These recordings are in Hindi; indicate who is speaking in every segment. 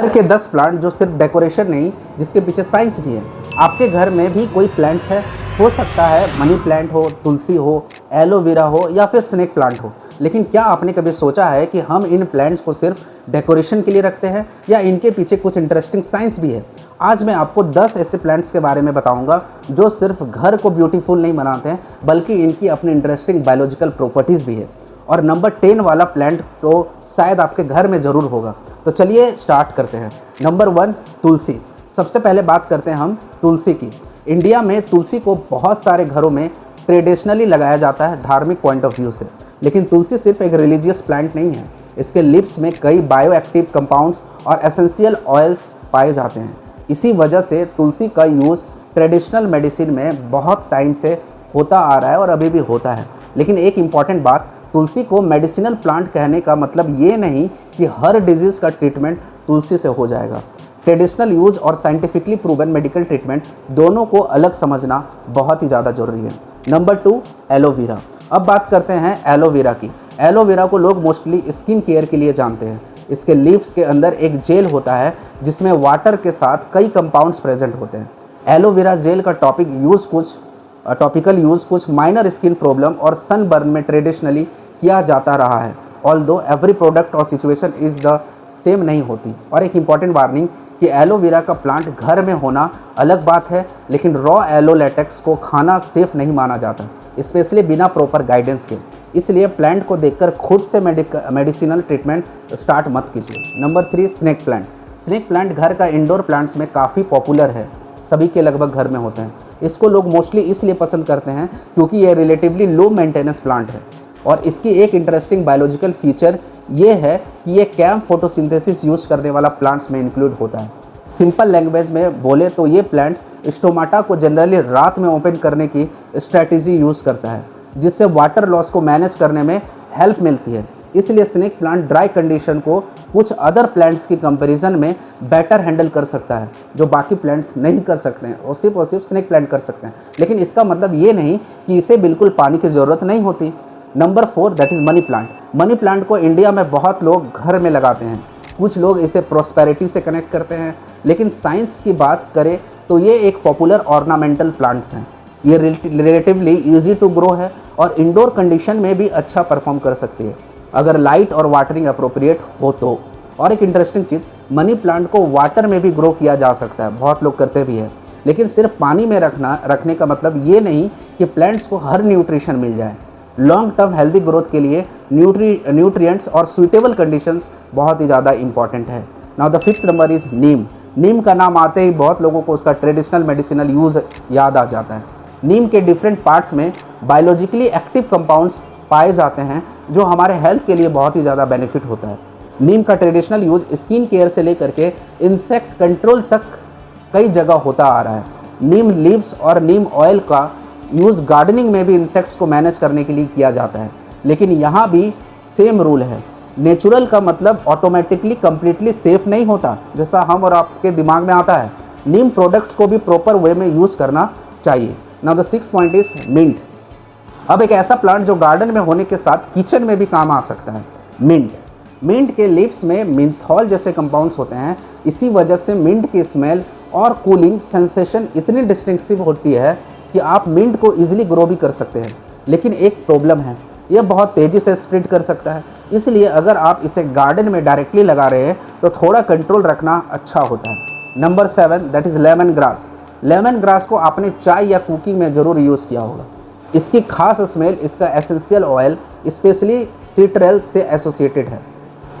Speaker 1: घर के 10 प्लांट जो सिर्फ डेकोरेशन नहीं, जिसके पीछे साइंस भी है। आपके घर में भी कोई प्लांट्स है, हो सकता है मनी प्लांट हो, तुलसी हो, एलोवेरा हो या फिर स्नेक प्लांट हो। लेकिन क्या आपने कभी सोचा है कि हम इन प्लांट्स को सिर्फ डेकोरेशन के लिए रखते हैं या इनके पीछे कुछ इंटरेस्टिंग साइंस भी है। आज मैं आपको 10 ऐसे प्लांट्स के बारे में बताऊंगा जो सिर्फ घर को ब्यूटीफुल नहीं बनाते हैं, बल्कि इनकी अपनी इंटरेस्टिंग बायोलॉजिकल प्रॉपर्टीज़ भी है। और नंबर 10 वाला प्लांट तो शायद आपके घर में ज़रूर होगा। तो चलिए स्टार्ट करते हैं। नंबर 1, तुलसी। सबसे पहले बात करते हैं हम तुलसी की। इंडिया में तुलसी को बहुत सारे घरों में ट्रेडिशनली लगाया जाता है धार्मिक पॉइंट ऑफ व्यू से। लेकिन तुलसी सिर्फ एक रिलीजियस प्लांट नहीं है। इसके लिप्स में कई बायो एक्टिव कंपाउंड्स और एसेंशियल ऑयल्स पाए जाते हैं। इसी वजह से तुलसी का यूज़ ट्रेडिशनल मेडिसिन में बहुत टाइम से होता आ रहा है और अभी भी होता है। लेकिन एक इम्पॉर्टेंट बात, तुलसी को मेडिसिनल प्लांट कहने का मतलब ये नहीं कि हर डिजीज़ का ट्रीटमेंट तुलसी से हो जाएगा। ट्रेडिशनल यूज़ और साइंटिफिकली प्रूवन मेडिकल ट्रीटमेंट दोनों को अलग समझना बहुत ही ज़्यादा ज़रूरी है। Number 2, aloe vera. अब बात करते हैं एलोवेरा की। एलोवेरा को लोग मोस्टली स्किन केयर के लिए जानते हैं। इसके लीव्स के अंदर एक जेल होता है जिसमें वाटर के साथ कई कंपाउंड्स प्रेजेंट होते हैं। एलोवेरा जेल का टॉपिकल यूज़ कुछ माइनर स्किन प्रॉब्लम और सनबर्न में ट्रेडिशनली किया जाता रहा है। ऑल्दो एवरी प्रोडक्ट और सिचुएशन इज़ द सेम नहीं होती। और एक इम्पॉर्टेंट वार्निंग कि एलोवेरा का प्लांट घर में होना अलग बात है, लेकिन रॉ एलो लेटेक्स को खाना सेफ नहीं माना जाता, स्पेशली बिना प्रॉपर गाइडेंस के। इसलिए प्लांट को देखकर खुद से मेडिसिनल ट्रीटमेंट स्टार्ट मत कीजिए। Number 3, snake plant. Snake plant घर का इंडोर प्लांट्स में काफ़ी पॉपुलर है, सभी के लगभग घर में होते हैं। इसको लोग मोस्टली इसलिए पसंद करते हैं क्योंकि ये रिलेटिवली लो मेंटेनेंस प्लांट है। और इसकी एक इंटरेस्टिंग बायोलॉजिकल फीचर ये है कि ये कैम्प फोटोसिंथेसिस यूज़ करने वाला प्लांट्स में इंक्लूड होता है। सिंपल लैंग्वेज में बोले तो ये प्लांट्स स्टोमाटा को जनरली रात में ओपन करने की स्ट्रैटेजी यूज़ करता है, जिससे वाटर लॉस को मैनेज करने में हेल्प मिलती है। इसलिए स्नेक प्लांट ड्राई कंडीशन को कुछ अदर प्लांट्स की कंपैरिजन में बेटर हैंडल कर सकता है, जो बाकी प्लांट्स नहीं कर सकते हैं और सिर्फ स्नेक प्लांट कर सकते हैं। लेकिन इसका मतलब ये नहीं कि इसे बिल्कुल पानी की ज़रूरत नहीं होती। Number 4, that is money plant. Money plant को इंडिया में बहुत लोग घर में लगाते हैं। कुछ लोग इसे प्रॉस्पेरिटी से कनेक्ट करते हैं, लेकिन साइंस की बात करें तो ये एक पॉपुलर ऑर्नामेंटल प्लांट्स हैं। ये रिलेटिवली ईजी टू ग्रो है और इंडोर कंडीशन में भी अच्छा परफॉर्म कर सकती है, अगर लाइट और वाटरिंग अप्रोप्रिएट हो तो। और एक इंटरेस्टिंग चीज़, मनी प्लांट को वाटर में भी ग्रो किया जा सकता है, बहुत लोग करते भी हैं। लेकिन सिर्फ पानी में रखने का मतलब ये नहीं कि प्लांट्स को हर न्यूट्रिशन मिल जाए। लॉन्ग टर्म हेल्दी ग्रोथ के लिए न्यूट्रिएंट्स और सूटेबल कंडीशंस बहुत ही ज़्यादा इंपॉर्टेंट है। Now the 5th number is neem. नीम का नाम आते ही बहुत लोगों को उसका ट्रेडिशनल मेडिसिनल यूज़ याद आ जाता है। नीम के डिफरेंट पार्ट्स में बायोलॉजिकली एक्टिव कंपाउंड्स पाए जाते हैं जो हमारे हेल्थ के लिए बहुत ही ज़्यादा बेनिफिट होता है। नीम का ट्रेडिशनल यूज़ स्किन केयर से लेकर के इंसेक्ट कंट्रोल तक कई जगह होता आ रहा है। नीम लीव्स और नीम ऑयल का यूज़ गार्डनिंग में भी इंसेक्ट्स को मैनेज करने के लिए किया जाता है। लेकिन यहाँ भी सेम रूल है, नेचुरल का मतलब ऑटोमेटिकली कम्प्लीटली सेफ़ नहीं होता, जैसा हम और आपके दिमाग में आता है। नीम प्रोडक्ट्स को भी प्रॉपर वे में यूज़ करना चाहिए। Now the 6th point is mint. अब एक ऐसा प्लांट जो गार्डन में होने के साथ किचन में भी काम आ सकता है, मिंट। मिंट के लीव्स में मिंथॉल जैसे कंपाउंड्स होते हैं। इसी वजह से मिंट की स्मेल और कूलिंग सेंसेशन इतनी डिस्टिंक्टिव होती है कि आप मिंट को ईजिली ग्रो भी कर सकते हैं। लेकिन एक प्रॉब्लम है, यह बहुत तेज़ी से स्प्रेड कर सकता है। इसलिए अगर आप इसे गार्डन में डायरेक्टली लगा रहे हैं तो थोड़ा कंट्रोल रखना अच्छा होता है। Number 7, that is lemon grass. Lemon grass को आपने चाय या कुकिंग में ज़रूर यूज़ किया होगा। इसकी खास स्मेल इसका एसेंशियल ऑयल स्पेशली सिट्रल से एसोसिएटेड है।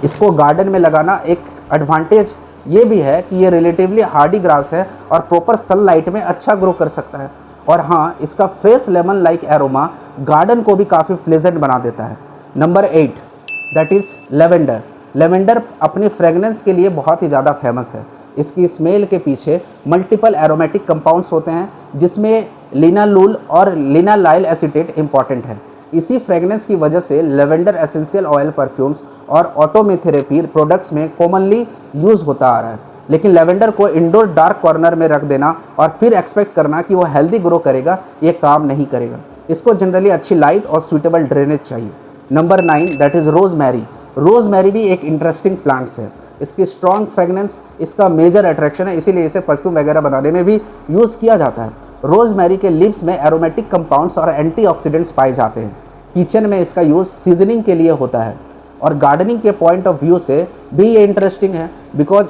Speaker 1: इसको गार्डन में लगाना एक एडवांटेज ये भी है कि ये रिलेटिवली हार्डी ग्रास है और प्रॉपर सनलाइट में अच्छा ग्रो कर सकता है। और हाँ, इसका fresh lemon like aroma garden को भी काफ़ी प्लेजेंट बना देता है। Number 8, that is lavender. Lavender अपनी फ्रेगनेंस के लिए बहुत ही ज़्यादा फेमस है। इसकी स्मेल के पीछे मल्टीपल एरोमेटिक कंपाउंड्स होते हैं, जिसमें लिनालूल और लिनालाइल एसीटेट इंपॉर्टेंट है। इसी फ्रेगनेंस की वजह से लेवेंडर एसेंशियल ऑयल परफ्यूम्स और ऑटोमेथेरेपी प्रोडक्ट्स में कॉमनली यूज़ होता आ रहा है। लेकिन लेवेंडर को इंडोर डार्क कॉर्नर में रख देना और फिर एक्सपेक्ट करना कि वो हेल्दी ग्रो करेगा, ये काम नहीं करेगा। इसको जनरली अच्छी लाइट और सूटेबल ड्रेनेज चाहिए। Number 9, that is rosemary. Rosemary भी एक इंटरेस्टिंग प्लांट्स है। इसकी स्ट्रॉन्ग फ्रेगनेंस इसका मेजर अट्रैक्शन है, इसीलिए इसे परफ्यूम वगैरह बनाने में भी यूज़ किया जाता है। रोज़मेरी के लीव्स में एरोमेटिक कंपाउंड्स और एंटीऑक्सीडेंट्स पाए जाते हैं। किचन में इसका यूज़ सीजनिंग के लिए होता है। और गार्डनिंग के पॉइंट ऑफ व्यू से भी ये इंटरेस्टिंग है, because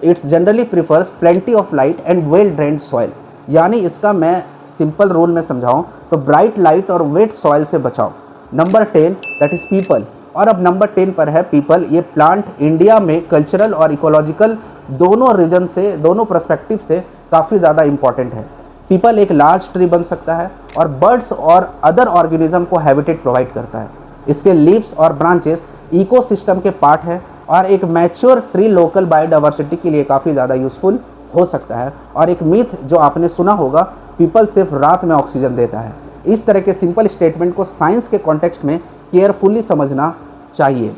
Speaker 1: it's generally prefers plenty of light and well drained soil. यानी इसका मैं सिंपल रूल में समझाऊं तो ब्राइट लाइट और वेट सॉइल से बचाओ। Number 10 that is people. और अब नंबर 10 पर है पीपल। ये प्लांट इंडिया में कल्चरल और इकोलॉजिकल दोनों रीजन से, दोनों पर्सपेक्टिव से काफ़ी ज़्यादा इंपॉर्टेंट है। पीपल एक लार्ज ट्री बन सकता है और बर्ड्स और अदर ऑर्गेनिज्म को हैबिटेट प्रोवाइड करता है। इसके लीव्स और ब्रांचेस इकोसिस्टम के पार्ट है और एक मैच्योर ट्री लोकल बायोडाइवर्सिटी के लिए काफ़ी ज़्यादा यूज़फुल हो सकता है। और एक मिथ जो आपने सुना होगा, पीपल सिर्फ रात में ऑक्सीजन देता है। इस तरह के सिंपल स्टेटमेंट को साइंस के कॉन्टेक्स्ट में केयरफुली समझना चाहिए।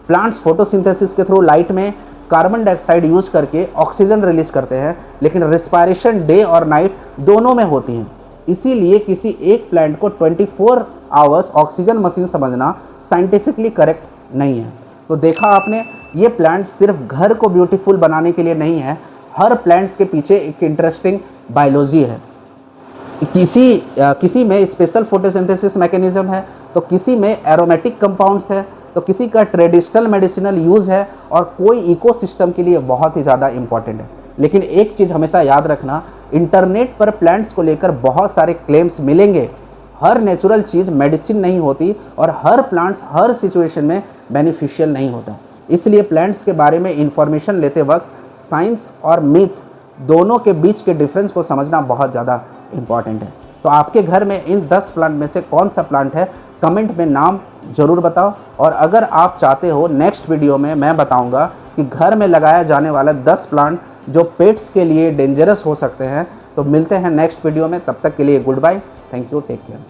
Speaker 1: प्लांट्स फोटोसिंथेसिस के थ्रू लाइट में कार्बन डाइऑक्साइड यूज करके ऑक्सीजन रिलीज करते हैं, लेकिन रिस्पायरेशन डे और नाइट दोनों में होती हैं। इसीलिए किसी एक प्लांट को 24 आवर्स ऑक्सीजन मशीन समझना साइंटिफिकली करेक्ट नहीं है। तो देखा आपने, ये प्लांट सिर्फ घर को ब्यूटीफुल बनाने के लिए नहीं है, हर प्लांट्स के पीछे एक इंटरेस्टिंग बायोलॉजी है। किसी में स्पेशल फोटोसिंथेसिस मैकेनिज्म है, तो किसी में एरोमेटिक कंपाउंड्स है, तो किसी का ट्रेडिशनल मेडिसिनल यूज़ है, और कोई इकोसिस्टम के लिए बहुत ही ज़्यादा इंपॉर्टेंट है। लेकिन एक चीज़ हमेशा याद रखना, इंटरनेट पर प्लांट्स को लेकर बहुत सारे क्लेम्स मिलेंगे। हर नेचुरल चीज़ मेडिसिन नहीं होती और हर प्लांट्स हर सिचुएशन में बेनिफिशियल नहीं होता। इसलिए प्लांट्स के बारे में इंफॉर्मेशन लेते वक्त साइंस और मिथ दोनों के बीच के डिफरेंस को समझना बहुत ज़्यादा इम्पॉर्टेंट है। तो आपके घर में इन 10 प्लांट में से कौन सा प्लांट है, कमेंट में नाम ज़रूर बताओ। और अगर आप चाहते हो नेक्स्ट वीडियो में मैं बताऊंगा कि घर में लगाया जाने वाला 10 प्लांट जो पेट्स के लिए डेंजरस हो सकते हैं। तो मिलते हैं नेक्स्ट वीडियो में, तब तक के लिए good bye, thank you, take care.